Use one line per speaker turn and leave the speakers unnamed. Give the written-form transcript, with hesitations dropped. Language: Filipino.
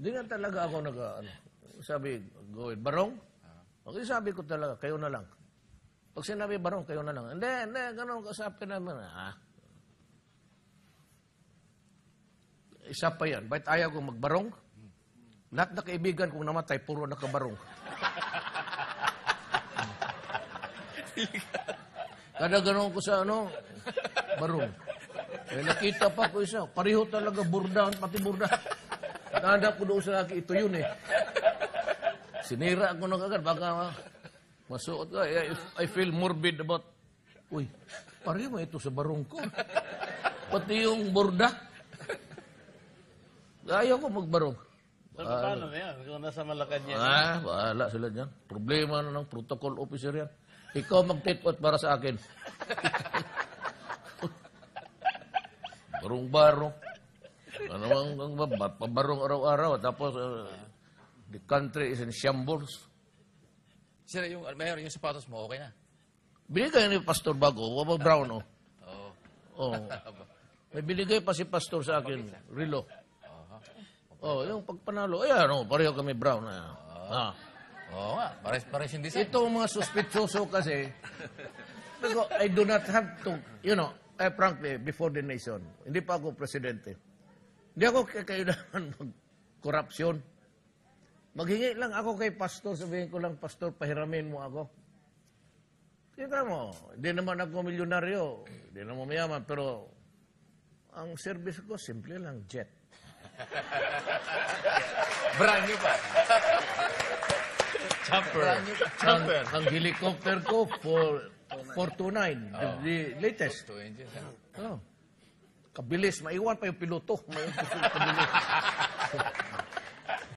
Hindi nga talaga ako sabi, go with Barong. Okay, sabi ko talaga, kayo na lang. Pag sinabi Barong, kayo na lang. Hindi, ganun kasapin naman. Isa pa yan. Ba't ayaw ko magbarong? Lahat na kaibigan kong namatay, puro nakabarong. Kada ganun ko sa barong. Eh, nakita pa ko isa. Pareho talaga burdahan, pati burdahan. Nahanap ko doon sa akin, ito yun eh. Sinira ako na kagad, baka masuot ka. I feel morbid about, uy, pareho ito sa barong ko. Pati yung burda. Ayaw ko magbarong.
Paano na yan? Kung nasa Malacanang yan.
Bahala sila dyan. Problema na ng protocol officer yan. Ikaw mag-take-out para sa akin. Barong-barong. Ano bang pabarong araw-araw. Tapos, the country is in shambles.
Sir, Mayor, yung sapatos mo, okay na?
Binigay ni Pastor Bago. Wabag brown,
Oo.
May binigay pa si Pastor sa akin. Rilo. Yung pagpanalo. Ayan, pareho kami brown.
Oo nga, pares yung design.
Ito mga suspitsoso kasi, I do not have to, frankly, before the nation, hindi pa ako presidente. Hindi ako kailangan mag-korupsyon. Maghingi lang ako kay pastor, sabihin ko lang, pastor, pahiramin mo ako. Kita mo, hindi naman ako milyonaryo, hindi naman mayaman, pero ang service ko, simple lang, jet.
Brand new pa. Chopper.
Ang helicopter ko, 429, the latest.
Two engines.
Kabilis, maiwan pa yung piloto. Kabilis.